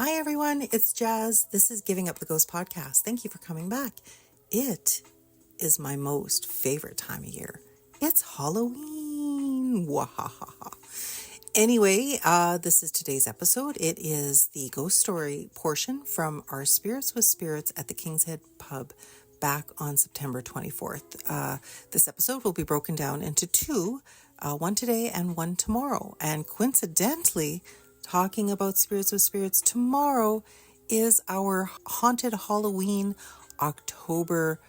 Hi everyone, it's Jazz. This is Giving Up the Ghost podcast. Thank you for coming back. It is my most favorite time of year. It's Halloween. Wahahaha. Anyway, this is today's episode. It is the ghost story portion from our Spirits with Spirits at the King's Head pub back on September 24th. This episode will be broken down into two, one today and one tomorrow. And coincidentally, talking about Spirits with Spirits tomorrow is our haunted Halloween October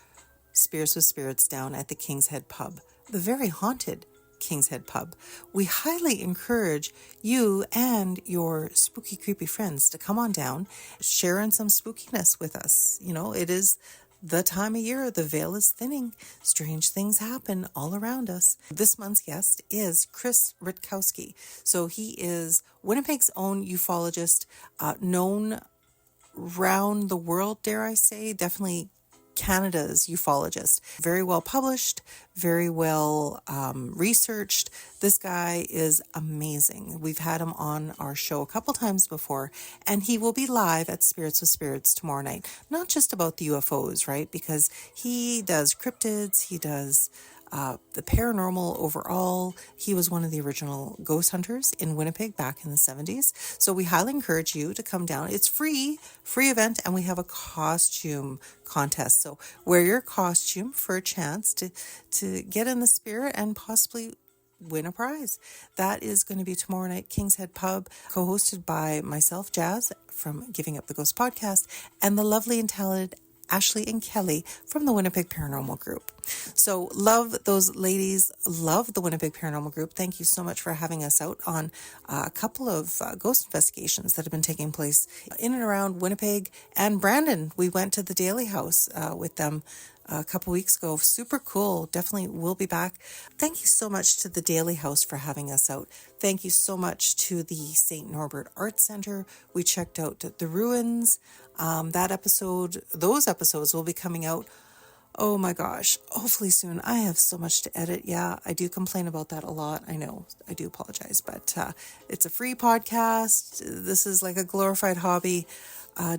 Spirits with Spirits down at the King's Head pub, the very haunted King's Head pub. We highly encourage you and your spooky, creepy friends to come on down, share in some spookiness with us. You know, it is the time of year, the veil is thinning. Strange things happen all around us. This month's guest is Chris Rutkowski. So he is Winnipeg's own ufologist, known round the world, dare I say, definitely Canada's ufologist. Very well published, very well researched. This guy is amazing. We've had him on our show a couple times before, and he will be live at Spirits with Spirits tomorrow night. Not just about the UFOs, right? Because he does cryptids, he does the paranormal overall. He was one of the original ghost hunters in Winnipeg back in the 70s. So we highly encourage you to come down. It's free event, and we have a costume contest. So wear your costume for a chance to get in the spirit and possibly win a prize. That is going to be tomorrow night, King's Head Pub, co-hosted by myself, Jazz, from Giving Up the Ghost podcast, and the lovely and talented Ashley and Kelly from the Winnipeg Parnormanl Group. So love those ladies, love the Winnipeg Parnormanl Group. Thank you so much for having us out on a couple of ghost investigations that have been taking place in and around Winnipeg and Brandon. We went to the Daily House with them a couple weeks ago. Super cool. Definitely will be back. Thank you so much to the Daily House for having us out. Thank you so much to the St. Norbert Art Center. We checked out the ruins. Those episodes will be coming out. Oh my gosh, hopefully soon. I have so much to edit. Yeah, I do complain about that a lot. I know, I do apologize, but it's a free podcast. This is like a glorified hobby.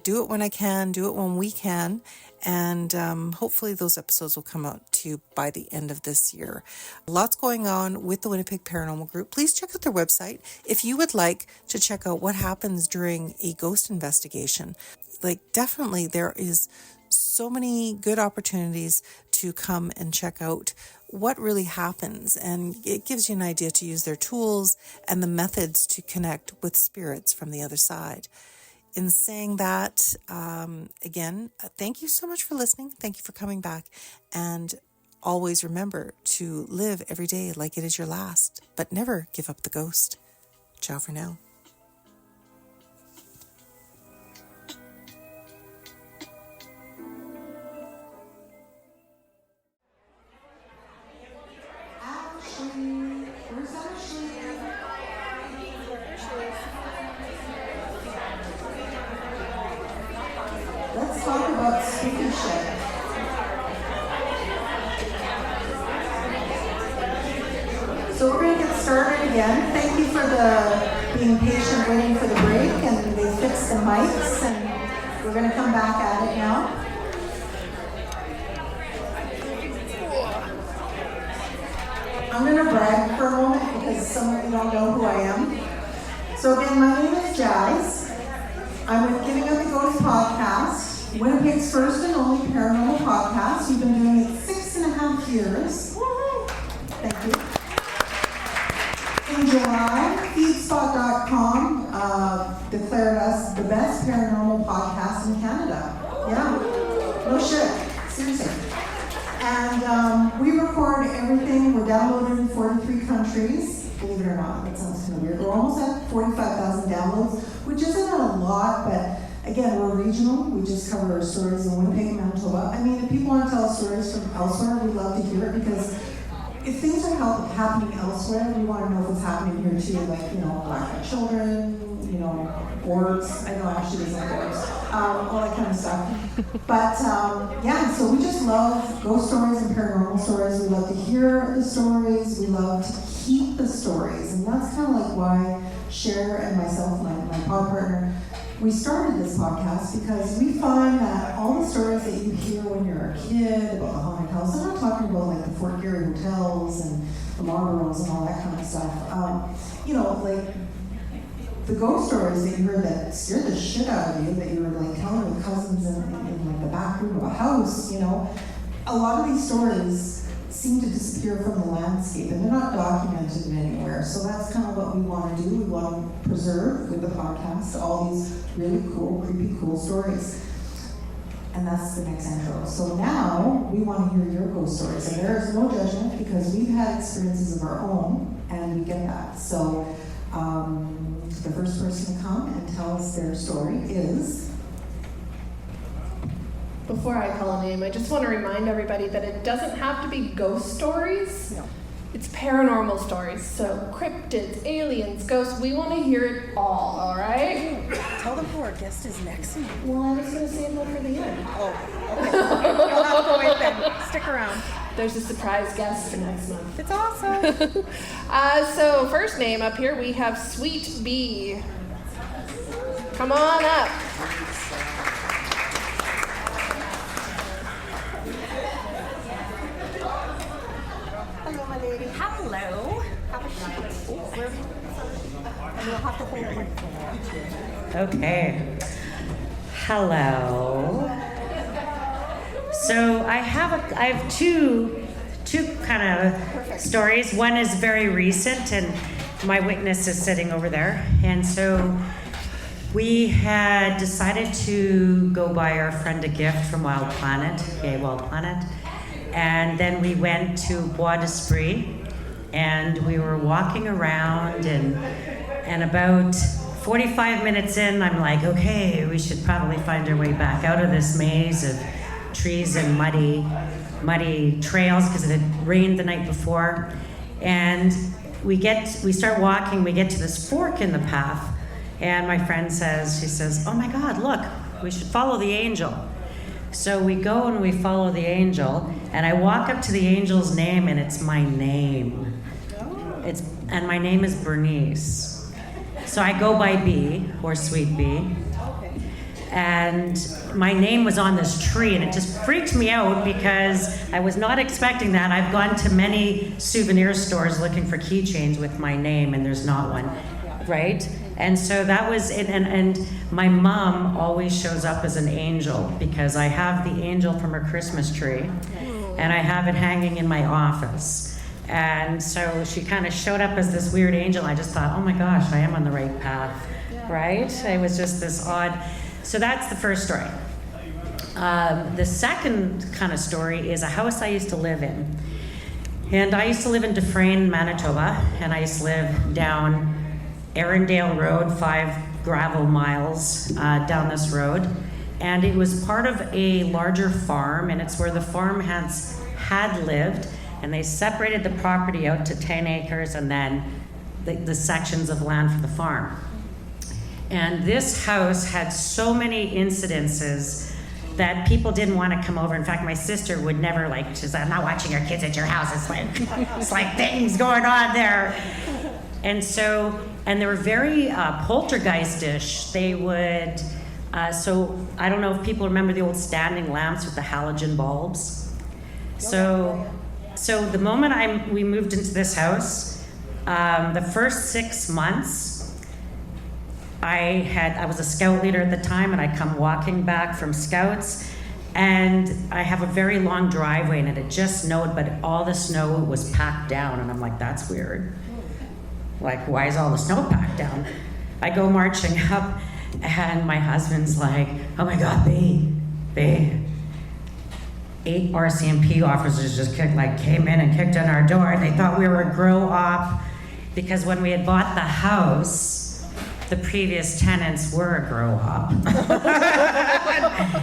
Do it when I can, do it when we can. And hopefully those episodes will come out to you by the end of this year. Lots going on with the Winnipeg Parnormanl Group. Please check out their website if you would like to check out what happens during a ghost investigation. Like, definitely there is so many good opportunities to come and check out what really happens, and it gives you an idea to use their tools and the methods to connect with spirits from the other side. In saying that, again, thank you so much for listening. Thank you for coming back. And always remember to live every day like it is your last, but never give up the ghost. Ciao for now. Let's talk about spooky shit. So we're going to get started again. Thank you for being patient waiting for the break, and they fixed the mics, and we're going to come back at it now. I'm going to brag for a moment because some of you don't know who I am. So again, my name is Jazz. I'm with Giving Up the Ghost podcast, Winnipeg's first and only paranormal podcast. We've been doing it 6.5 years. Thank you. In July, Feedspot.com declared us the best paranormal podcast in Canada. Yeah, no shit, seriously. And we record everything. We're downloaded in 43 countries. Believe it or not, that sounds kind of weird. We're almost at 45,000 downloads, which isn't a lot, but again, we're regional. We just cover our stories in Winnipeg and Manitoba. I mean, if people want to tell us stories from elsewhere, we'd love to hear it, because if things are happening elsewhere, we want to know if it's happening here too, like, you know, black children, you know, orbs. I know Ashley doesn't like orbs, all that kind of stuff. But yeah, so we just love ghost stories and paranormal stories. We love to hear the stories. We love to keep the stories, and that's kind of like why Cher and myself, my pod partner, we started this podcast because we find that all the stories that you hear when you're a kid about the haunted house, I'm not talking about like the Fort Garry hotels and the Marlboros and all that kind of stuff. Like the ghost stories that you heard that scared the shit out of you, that you were like telling your cousins in like the back room of a house, a lot of these stories seem to disappear from the landscape and they're not documented anywhere. So that's kind of what we want to do. We want to preserve with the podcast all these really cool, creepy, cool stories. And that's the next intro. So now we want to hear your ghost stories. And there is no judgment because we've had experiences of our own and we get that. So the first person to come and tell us their story is... Before I call a name, I just want to remind everybody that it doesn't have to be ghost stories. No. It's paranormal stories. So cryptids, aliens, ghosts, we want to hear it all right? Tell them who our guest is next month. Well, I was going to save that for the end. Oh, okay. You'll have to wait then. Stick around. There's a surprise guest for next month. It's awesome. So first name up here, we have Sweet Bee. Come on up. Hello, my lady. Hello. Have a seat. And you'll have to hold it. Okay. Hello. So I have two kind of stories. One is very recent, and my witness is sitting over there. And so we had decided to go buy our friend a gift from Wild Planet, Wild Planet. And then we went to Bois d'Esprit, and we were walking around, and about 45 minutes in, I'm like, okay, we should probably find our way back out of this maze of trees and muddy trails because it had rained the night before. And we start walking, we get to this fork in the path, and my friend says, oh my God, look, we should follow the angel. So we go and we follow the angel, and I walk up to the angel's name, and it's my name. And my name is Bernice. So I go by B, or Sweet Bee. And my name was on this tree, and it just freaked me out because I was not expecting that. I've gone to many souvenir stores looking for keychains with my name, and there's not one, right? And so that was it. And my mom always shows up as an angel because I have the angel from her Christmas tree, and I have it hanging in my office. And so she kind of showed up as this weird angel. I just thought, oh my gosh, I am on the right path, right? It was just this odd. So that's the first story. The second kind of story is a house I used to live in. And I used to live in Dufresne, Manitoba, and I used to live down Erindale Road, 5 gravel miles down this road. And it was part of a larger farm, and it's where the farmhands had lived, and they separated the property out to 10 acres and then the sections of land for the farm. And this house had so many incidences that people didn't want to come over. In fact, my sister would never she said, I'm not watching your kids at your house. It's like things going on there. And they were very poltergeistish. They would, so I don't know if people remember the old standing lamps with the halogen bulbs. So the moment we moved into this house, the first 6 months, I was a scout leader at the time, and I come walking back from scouts, and I have a very long driveway, and it had just snowed, but all the snow was packed down, and I'm like, that's weird. Like, why is all the snow packed down? I go marching up, and my husband's like, oh my God, babe. 8 RCMP officers just came in and kicked on our door, and they thought we were a grow-op, because when we had bought the house, the previous tenants were a grow-op.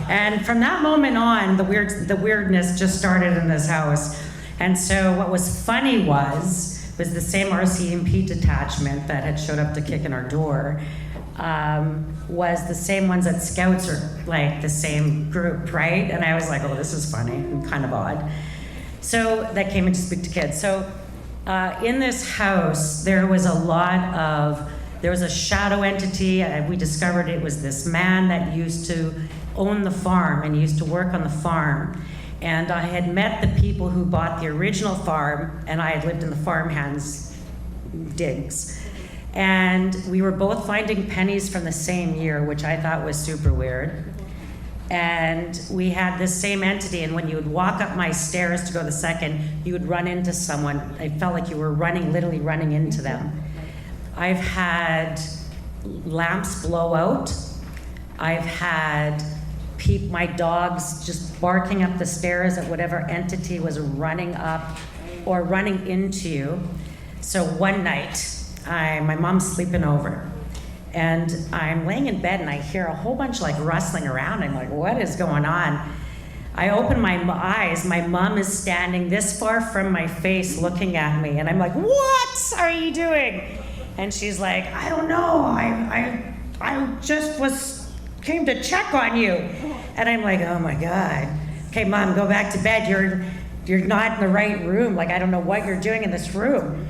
And from that moment on, the weirdness just started in this house. And so what was funny was the same RCMP detachment that had showed up to kick in our door was the same ones that scouts are like the same group, right? And I was like, oh, this is funny and kind of odd. So that came in to speak to kids. So in this house, there was a lot of there was a shadow entity. We discovered it was this man that used to own the farm and used to work on the farm. And I had met the people who bought the original farm, and I had lived in the farmhands' digs. And we were both finding pennies from the same year, which I thought was super weird. And we had this same entity, and when you would walk up my stairs to go the second, you would run into someone. I felt like you were literally running into them. I've had lamps blow out. I've had my dogs just barking up the stairs at whatever entity was running up or running into you. So one night, my mom's sleeping over, and I'm laying in bed and I hear a whole bunch like rustling around. I'm like, what is going on? I open my eyes, my mom is standing this far from my face looking at me, and I'm like, what are you doing? And she's like, I don't know, I just came to check on you. And I'm like, oh my God. Okay, Mom, go back to bed. You're not in the right room. Like, I don't know what you're doing in this room.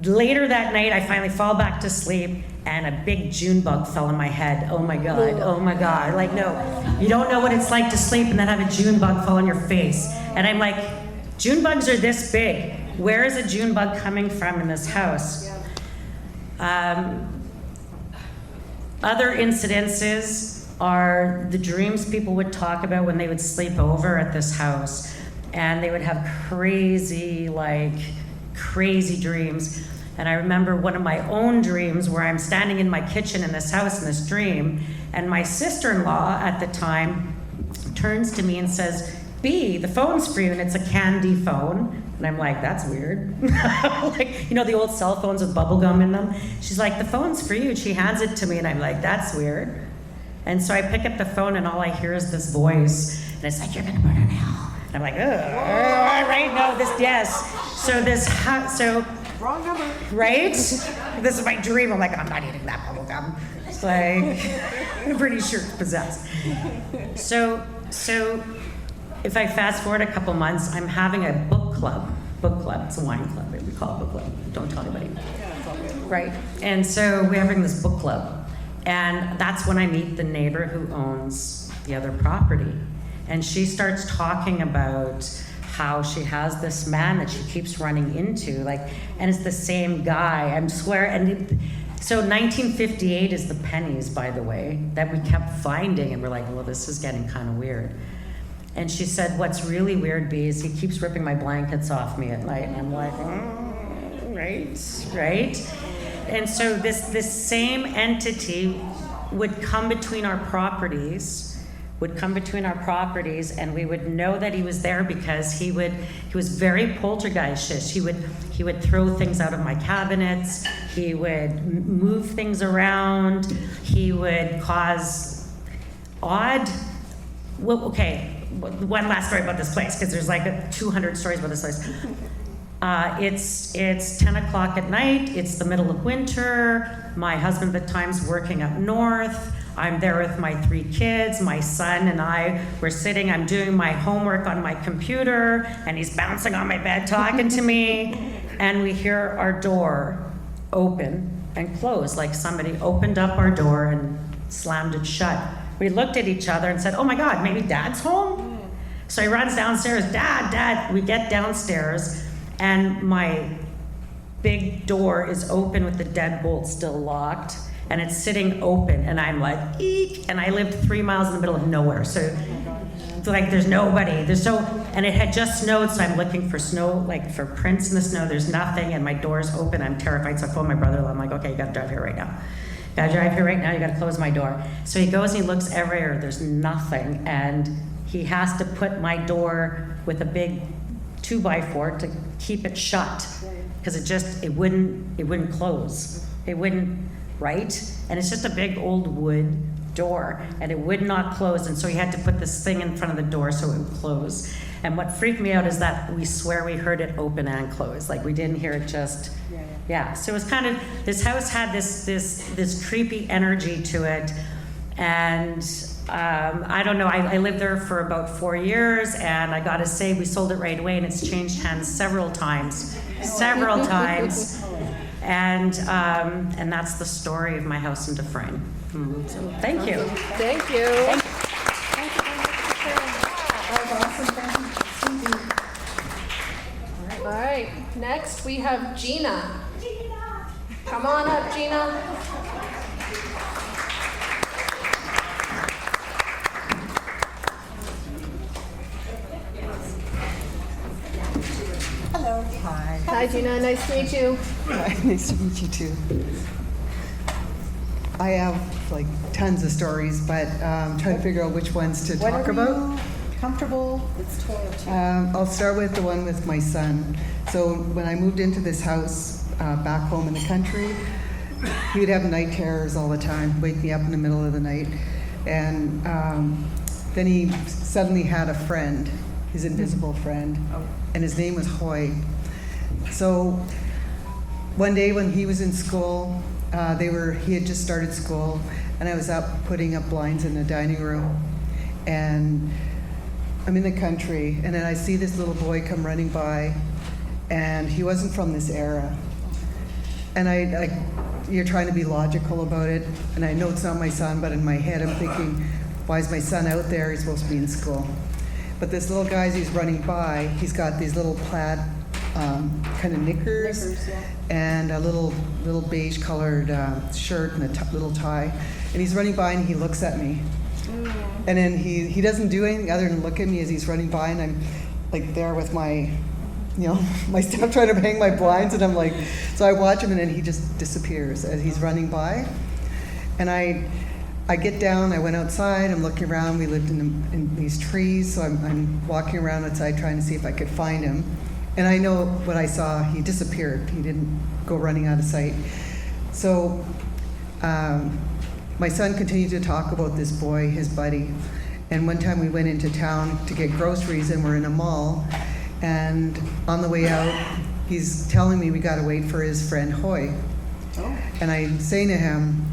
Later that night, I finally fall back to sleep, and a big June bug fell in my head. Oh my God, oh my God. Like, no, you don't know what it's like to sleep and then have a June bug fall on your face. And I'm like, June bugs are this big. Where is a June bug coming from in this house? Other incidences are the dreams people would talk about when they would sleep over at this house, and they would have crazy dreams. And I remember one of my own dreams where I'm standing in my kitchen in this house in this dream, and my sister-in-law at the time turns to me and says, B, the phone's for you, and it's a candy phone. And I'm like, that's weird. Like, you know, the old cell phones with bubble gum in them? She's like, the phone's for you. And she hands it to me, and I'm like, that's weird. And so I pick up the phone, and all I hear is this voice, and it's like, you're gonna burn in hell. And I'm like, oh, right, no, this. So wrong number. Right? This is my dream. I'm like, I'm not eating that bubble gum. It's like, I'm pretty sure it's possessed. So if I fast forward a couple months, I'm having a book club. It's a wine club. We call it book club. Don't tell anybody. Right. And so we're having this book club. And that's when I meet the neighbor who owns the other property. And she starts talking about how she has this man that she keeps running into, and it's the same guy, I swear. So 1958 is the pennies, by the way, that we kept finding, and we're like, well, this is getting kind of weird. And she said, what's really weird, B, is he keeps ripping my blankets off me at night. And I'm like, right? And so this same entity would come between our properties, and we would know that he was there because he was very poltergeist-ish. He would throw things out of my cabinets. He would move things around. He would cause odd. Well, okay. One last story about this place, because there's like 200 stories about this place. It's 10 o'clock at night. It's the middle of winter. My husband at the time's working up north. I'm there with my 3 kids. My son and I were sitting. I'm doing my homework on my computer, and he's bouncing on my bed talking to me. And we hear our door open and close, like somebody opened up our door and slammed it shut. We looked at each other and said, oh my God, maybe Dad's home? So he runs downstairs, Dad. We get downstairs, and my big door is open with the deadbolt still locked, and it's sitting open, and I'm like, eek, and I lived 3 miles in the middle of nowhere, so there's nobody, and it had just snowed, so I'm looking for snow, for prints in the snow. There's nothing, and my door's open. I'm terrified, so I phone my brother. I'm like, okay, you gotta drive here right now. You gotta close my door. So he goes and he looks everywhere, there's nothing, and he has to put my door with a big 2x4 to keep it shut, because it wouldn't close. It wouldn't, right? And it's just a big old wood door, and it would not close, and so he had to put this thing in front of the door so it would close. And what freaked me out is that we swear we heard it open and close, we didn't hear it just. Yeah, so it was kind of, this house had this creepy energy to it, and I don't know, I lived there for about 4 years, and I gotta say, we sold it right away, and it's changed hands several times, and that's the story of my house in Dufresne. So thank you. Thank you. Thank you very much for sharing. That was awesome. Thank you, Cindy. All right, next we have Gina. Come on up, Gina. Hello. Hi. Hi, Gina. Nice to meet you. Hi. Nice to meet you too. I have like tons of stories, but trying to figure out which ones to talk about. Comfortable? It's totally I'll start with the one with my son. So when I moved into this house back home in the country, he would have night terrors all the time, wake me up in the middle of the night. And then he suddenly had a friend, his invisible friend, and his name was Hoy. So one day when he was in school, he had just started school, and I was up putting up blinds in the dining room, and I'm in the country, and then I see this little boy come running by, and he wasn't from this era. And you're trying to be logical about it, and I know it's not my son, but in my head I'm thinking, why is my son out there? He's supposed to be in school. But this little guy, as he's running by, he's got these little plaid kind of knickers, and a little beige colored shirt and a little tie. And he's running by and he looks at me. And then he doesn't do anything other than look at me as he's running by, and I'm like there with my my stuff trying to hang my blinds, and I'm like, so I watch him, and then he just disappears as he's running by. And I get down, I went outside, I'm looking around, we lived in these trees, so I'm walking around outside trying to see if I could find him. And I know what I saw, he disappeared, he didn't go running out of sight. So my son continued to talk about this boy, his buddy. And one time we went into town to get groceries, and we're in a mall, and on the way out, he's telling me we gotta wait for his friend Hoy. And I'm saying to him,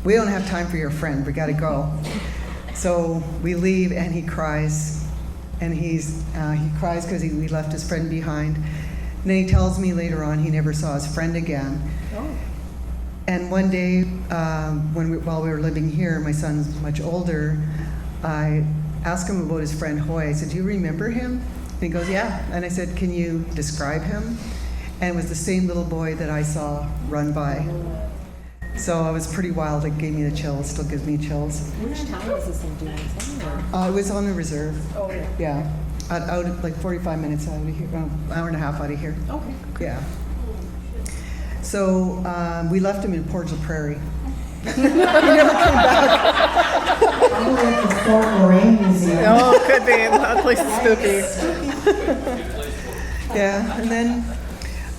we don't have time for your friend, we gotta go. So we leave, and he cries. And he cries because we left his friend behind. And then he tells me later on he never saw his friend again. And one day, while we were living here, my son's much older, I asked him about his friend Hoy. I said, do you remember him? And he goes, yeah. And I said, can you describe him? And it was the same little boy that I saw run by. So I was pretty wild. It gave me the chills, still gives me chills. Which town was this in doing? It was on the reserve. Oh, yeah. Yeah. Out like 45 minutes out of here, hour and a half out of here. Okay. Yeah. So we left him in Portage la Prairie. He never came back. Probably at the Fort Lorraine Museum. Oh, it could be. That place is spooky. Yeah, and then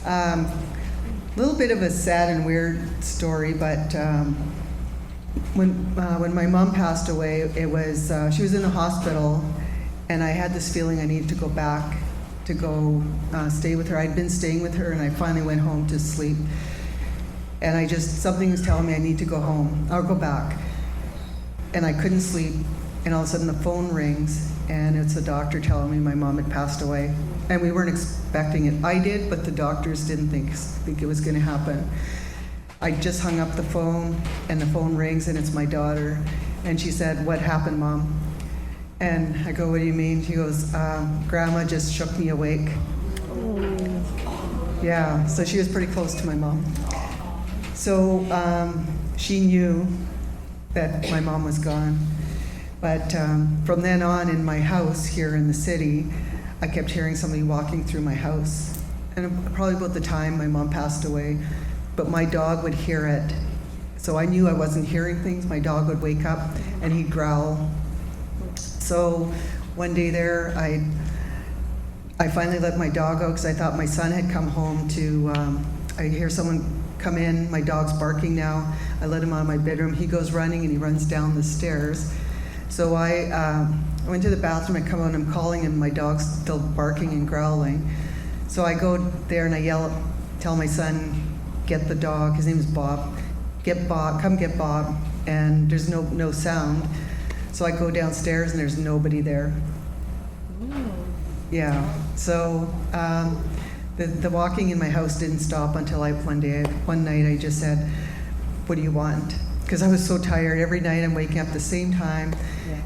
a little bit of a sad and weird story, but when my mom passed away, it was she was in the hospital, and I had this feeling I needed to go back to go stay with her. I'd been staying with her, and I finally went home to sleep. And something was telling me I need to go home. I'll go back. And I couldn't sleep, and all of a sudden the phone rings, and it's the doctor telling me my mom had passed away. And we weren't expecting it. I did, but the doctors didn't think it was going to happen. I just hung up the phone, and the phone rings, and it's my daughter. And she said, what happened, Mom? And I go, what do you mean? She goes, Grandma just shook me awake. Yeah, so she was pretty close to my mom. So she knew that my mom was gone. But from then on, in my house here in the city, I kept hearing somebody walking through my house. And probably about the time my mom passed away, but my dog would hear it. So I knew I wasn't hearing things. My dog would wake up and he'd growl. So one day there, I finally let my dog out because I thought my son had come home I hear someone come in, my dog's barking now. I let him out of my bedroom. He goes running and he runs down the stairs. So I went to the bathroom, I come out and I'm calling him, my dog's still barking and growling. So I go there and I tell my son, get the dog, his name is Bob, come get Bob, and there's no sound. So I go downstairs and there's nobody there. Yeah, so The walking in my house didn't stop until one night I just said, "What do you want?" Because I was so tired. Every night I'm waking up at the same time.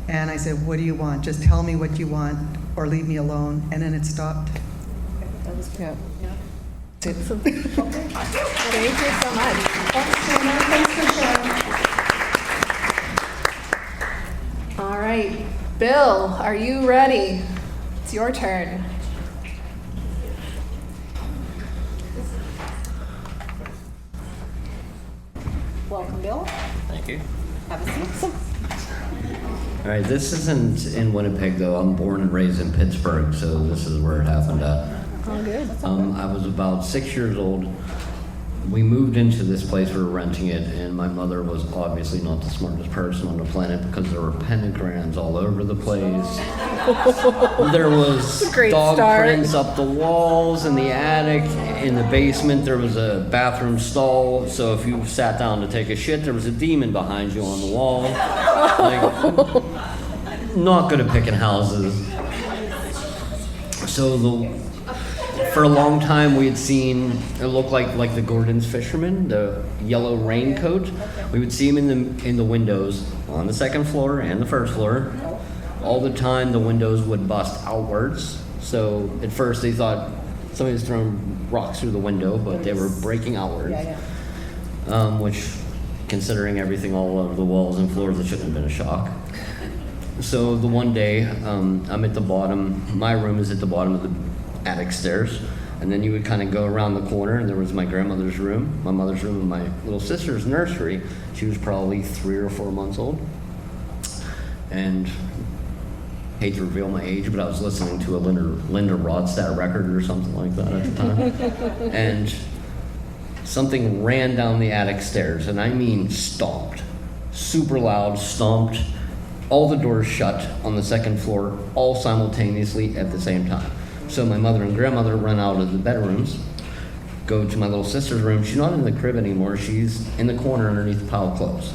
And I said, "What do you want? Just tell me what you want or leave me alone." And then it stopped. That was good. Thank you so much. Thanks for sharing. All right, Bill, are you ready? It's your turn. Welcome, Bill. Thank you. Have a seat. All right, this isn't in Winnipeg though. I'm born and raised in Pittsburgh, so this is where it happened at. All good. I was about 6 years old. We moved into this place, we were renting it, and my mother was obviously not the smartest person on the planet because there were pentagrams all over the place. There was Great dog start. prints up the walls in the attic. In the basement, there was a bathroom stall, so if you sat down to take a shit, there was a demon behind you on the wall. Like, not good at picking houses. So for a long time, we had seen, it looked like the Gordon's fisherman, the yellow raincoat. We would see him in the windows on the second floor and the first floor. All the time, the windows would bust outwards. So at first, they thought somebody was throwing rocks through the window, but they were breaking outwards. Which, considering everything all over the walls and floors, it shouldn't have been a shock. So the one day, I'm at the bottom, my room is at the bottom of the attic stairs, and then you would kind of go around the corner, and there was my grandmother's room, my mother's room, and my little sister's nursery. She was probably 3 or 4 months old. And hate to reveal my age, but I was listening to a Linda Ronstadt record or something like that at the time. And something ran down the attic stairs, and I mean stomped. Super loud, stomped. All the doors shut on the second floor, all simultaneously at the same time. So my mother and grandmother run out of the bedrooms, go to my little sister's room. She's not in the crib anymore. She's in the corner underneath a pile of clothes.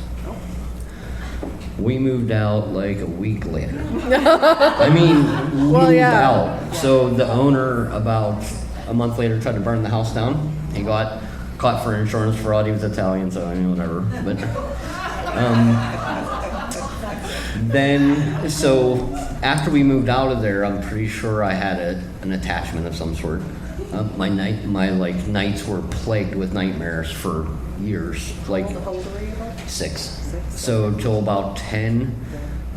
We moved out like a week later. I mean, moved out. So the owner, about a month later, tried to burn the house down. He got caught for insurance fraud. He was Italian, so I mean, whatever. But then, so after we moved out of there, I'm pretty sure I had an attachment of some sort. My nights were plagued with nightmares for years, like 6. So till about 10,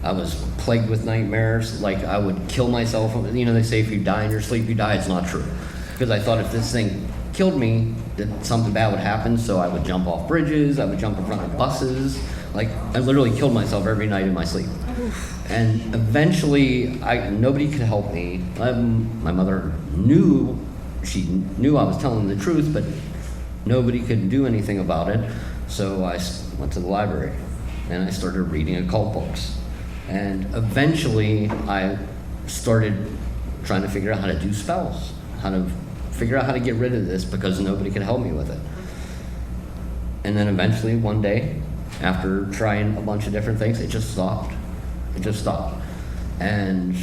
I was plagued with nightmares. Like I would kill myself. You know, they say if you die in your sleep, you die. It's not true, because I thought if this thing killed me, that something bad would happen. So I would jump off bridges. I would jump in front of buses. Like I literally killed myself every night in my sleep. And eventually, nobody could help me. My mother knew I was telling the truth, but nobody could do anything about it. So I went to the library and I started reading occult books. And eventually, I started trying to figure out how to do spells, how to figure out how to get rid of this, because nobody could help me with it. And then eventually, one day, after trying a bunch of different things, it just stopped. It just stopped. And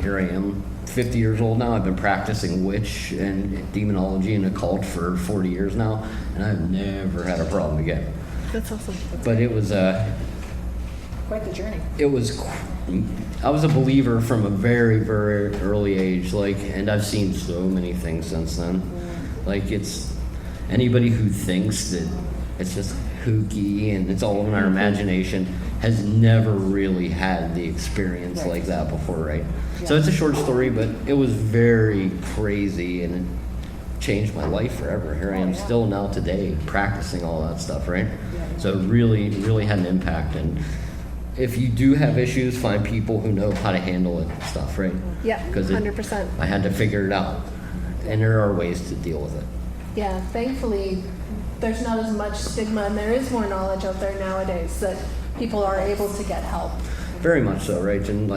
here I am, 50 years old now. I've been practicing witch and demonology and occult for 40 years now, and I've never had a problem again. That's awesome. But it was Quite the journey. I was a believer from a very, very early age, and I've seen so many things since then. Like, it's anybody who thinks that it's just kooky and it's all in our imagination has never really had the experience like that before, right? Yeah. So it's a short story, but it was very crazy, and it changed my life forever. Here I am still now today practicing all that stuff, right? So it really, really had an impact. And if you do have issues, find people who know how to handle it and stuff, right? Yeah, 100%. I had to figure it out, and there are ways to deal with it. Yeah, thankfully, there's not as much stigma, and there is more knowledge out there nowadays that people are able to get help. Very much so, right? And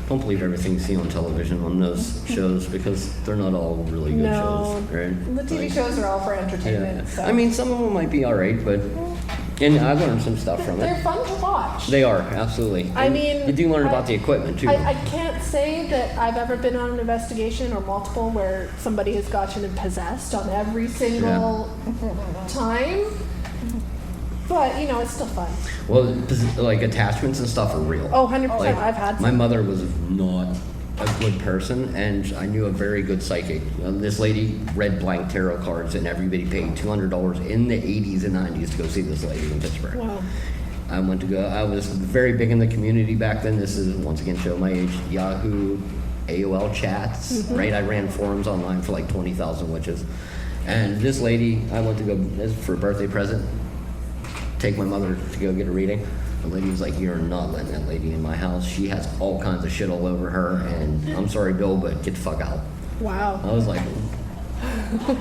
don't believe everything you see on television on those shows, because they're not all really good shows, right? The TV shows are all for entertainment. Yeah. So. I mean, some of them might be all right, but And I learned some stuff from They're it. fun to watch. They are, absolutely. I And mean, you do learn about the equipment too. I can't say that I've ever been on an investigation or multiple where somebody has gotten possessed on every single time. But, you know, it's still fun. Well, like attachments and stuff are real. Oh, 100%. Like, I've had my some. mother was not a good person, and I knew a very good psychic. This lady read blank tarot cards, and everybody paid $200 in the 80s and 90s to go see this lady in Pittsburgh. Wow. I was very big in the community back then. This is, once again, show my age. Yahoo, AOL chats, right? I ran forums online for like 20,000 witches. And this lady, I went to go, this for a birthday present, take my mother to go get a reading. The lady was like, "You're not letting that lady in my house. She has all kinds of shit all over her, and I'm sorry, Bill, but get the fuck out." Wow. I was like,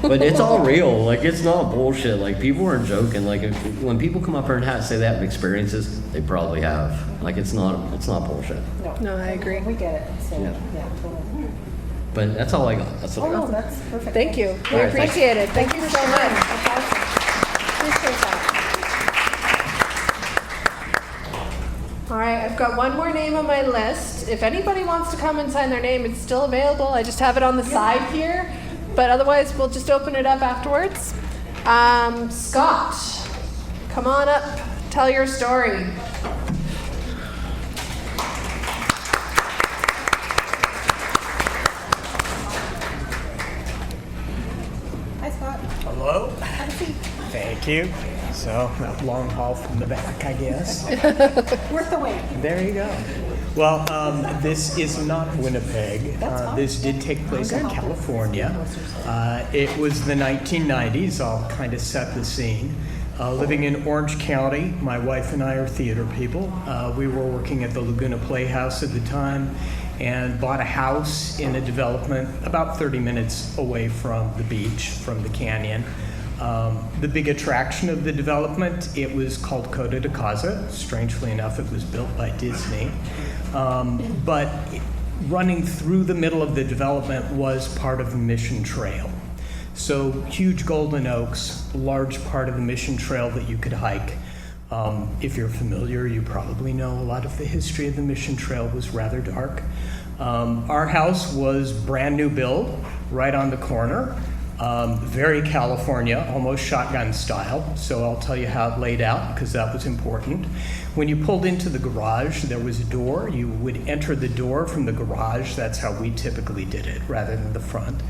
but it's all real. Like, it's not bullshit. Like, people aren't joking. Like, when people come up here and say they have experiences, they probably have. Like, it's not bullshit. No, I agree. We get it. So, Yeah. totally. But that's all I got. That's what I Oh, got. no, that's perfect. Thank you. We All right, thanks. appreciate it. Thank you so much. That's awesome. Appreciate that. All right, I've got one more name on my list. If anybody wants to come and sign their name, it's still available. I just have it on the side here. But otherwise, we'll just open it up afterwards. Scott, come on up. Tell your story. Hi, Scott. Hello. Thank you. So, that long haul from the back, I guess. Worth the wait. There you go. Well, this is not Winnipeg. This did take place in California. It was the 1990s. I'll kind of set the scene. Living in Orange County, my wife and I are theater people. We were working at the Laguna Playhouse at the time and bought a house in a development about 30 minutes away from the beach, from the canyon. The big attraction of the development, it was called Coda de Casa. Strangely enough, it was built by Disney. But running through the middle of the development was part of the Mission Trail. So huge golden oaks, large part of the Mission Trail that you could hike. If you're familiar, you probably know a lot of the history of the Mission Trail was rather dark. Our house was brand new build, right on the corner. Very California, almost shotgun style. So I'll tell you how it laid out because that was important. When you pulled into the garage, there was a door. You would enter the door from the garage. That's how we typically did it, rather than the front.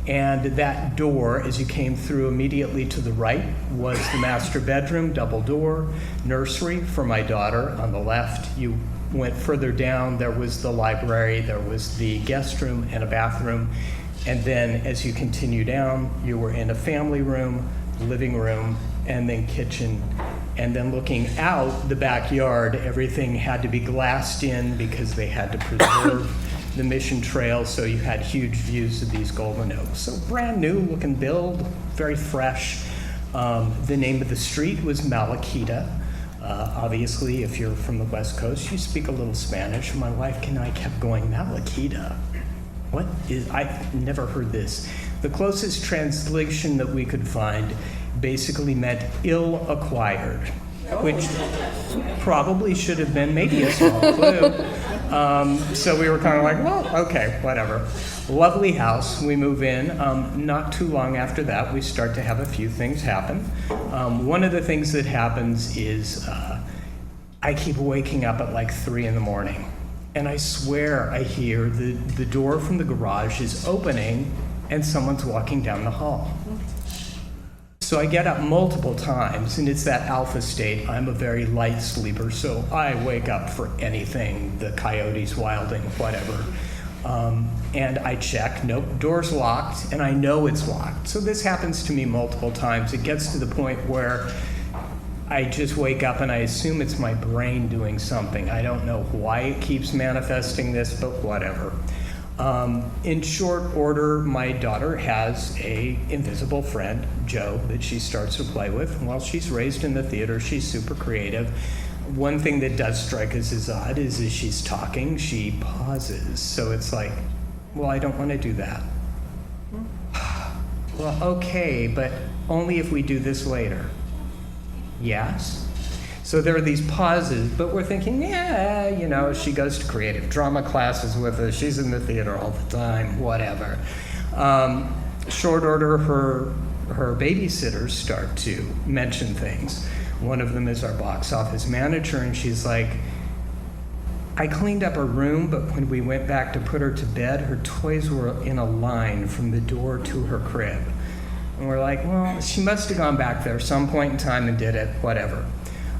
And that door, as you came through immediately to the right, was the master bedroom, double door, nursery for my daughter on the left. You went further down, there was the library, there was the guest room and a bathroom. And then as you continue down, you were in a family room, living room, and then kitchen. And then looking out the backyard, everything had to be glassed in because they had to preserve the Mission Trail, so you had huge views of these golden oaks. So brand new looking build, very fresh. The name of the street was Malaquita. Obviously, if you're from the West Coast, you speak a little Spanish. My wife and I kept going, Malaquita? What is, I've never heard this. The closest translation that we could find basically meant ill-acquired, which probably should have been maybe a small clue. So we were kind of like, well, okay, whatever. Lovely house. We move in. Not too long after that, we start to have a few things happen. One of the things that happens is I keep waking up at like 3 in the morning. And I swear I hear the door from the garage is opening and someone's walking down the hall. So I get up multiple times, and it's that alpha state. I'm a very light sleeper, so I wake up for anything, the coyotes wilding, whatever. And I check, nope, door's locked, and I know it's locked. So this happens to me multiple times. It gets to the point where I just wake up and I assume it's my brain doing something. I don't know why it keeps manifesting this, but whatever. In short order, my daughter has a invisible friend, Joe, that she starts to play with. While she's raised in the theater, she's super creative. One thing that does strike us as odd is as she's talking, she pauses. So it's like, well, I don't want to do that. Well, okay, but only if we do this later. Yes? So there are these pauses, but we're thinking, yeah, you know, she goes to creative drama classes with us. She's in the theater all the time, whatever. Short order, her babysitters start to mention things. One of them is our box office manager, and she's like, I cleaned up her room, but when we went back to put her to bed, her toys were in a line from the door to her crib. And we're like, well, she must have gone back there some point in time and did it, whatever.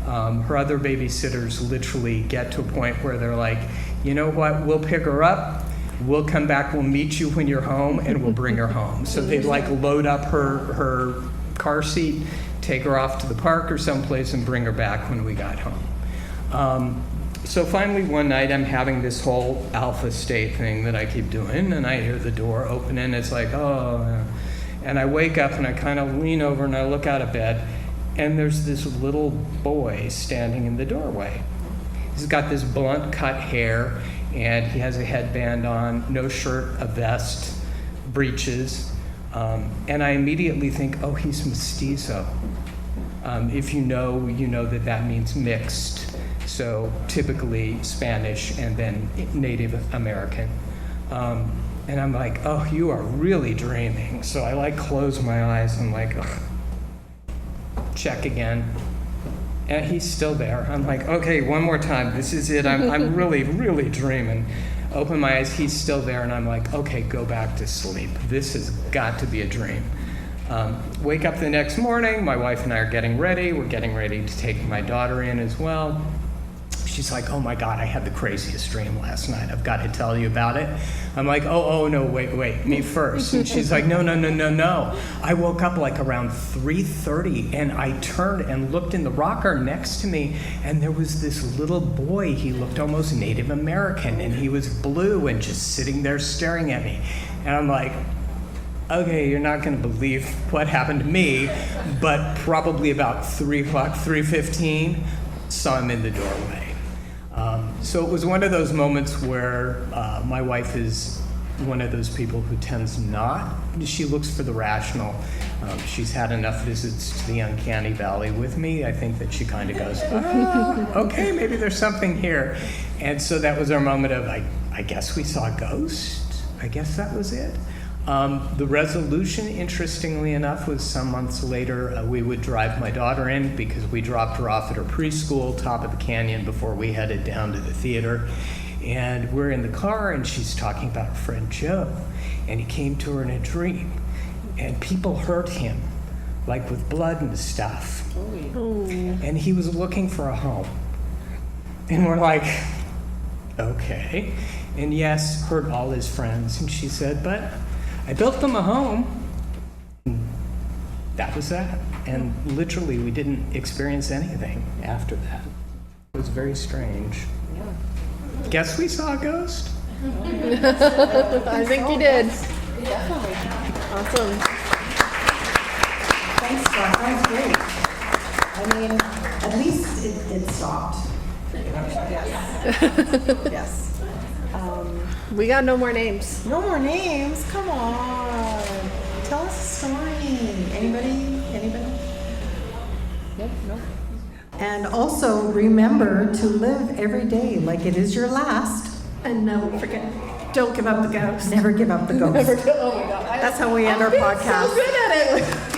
Her other babysitters literally get to a point where they're like, you know what, we'll pick her up, we'll come back, we'll meet you when you're home, and we'll bring her home. So they'd like load up her car seat, take her off to the park or someplace, and bring her back when we got home. So finally one night I'm having this whole alpha state thing that I keep doing, and I hear the door open, and it's like, oh, and I wake up and I kind of lean over and I look out of bed, and there's this little boy standing in the doorway. He's got this blunt cut hair, and he has a headband on, no shirt, a vest, breeches, and I immediately think, oh, he's mestizo. If you know that means mixed. So typically Spanish and then Native American. And I'm like, oh, you are really dreaming. So I like close my eyes and like, ugh. Check again. And he's still there. I'm like, okay, one more time. This is it. I'm really, really dreaming. Open my eyes, he's still there, and I'm like, okay, go back to sleep. This has got to be a dream. Wake up the next morning, my wife and I are getting ready. We're getting ready to take my daughter in as well. She's like, oh my God, I had the craziest dream last night. I've got to tell you about it. I'm like, oh no, wait, me first. And she's like, no. I woke up like around 3:30, and I turned and looked in the rocker next to me, and there was this little boy. He looked almost Native American, and he was blue and just sitting there staring at me. And I'm like, okay, you're not going to believe what happened to me, but probably about 3 o'clock, 3:15, saw him in the doorway. So it was one of those moments where my wife is one of those people who tends not. She looks for the rational. She's had enough visits to the uncanny valley with me. I think that she kind of goes, okay, maybe there's something here. And so that was our moment of, I guess we saw a ghost. I guess that was it. The resolution, interestingly enough, was some months later. We would drive my daughter in because we dropped her off at her preschool, top of the canyon, before we headed down to the theater. And we're in the car, and she's talking about her friend Joe. And he came to her in a dream. And people hurt him, like with blood and stuff. And he was looking for a home. And we're like, okay. And yes, hurt all his friends. And she said, but I built them a home. That was that. And literally, we didn't experience anything after that. It was very strange. Yeah. Guess we saw a ghost? I think you did. Definitely. Awesome. Thanks, Scott. That was great. I mean, at least it stopped. Yes. We got no more names. No more names. Come on. Tell us a story. Anybody? Nope. And also remember to live every day like it is your last. And no, don't give up the ghost. Never give up the ghost. Oh my God. That's how we end our podcast. So good at it.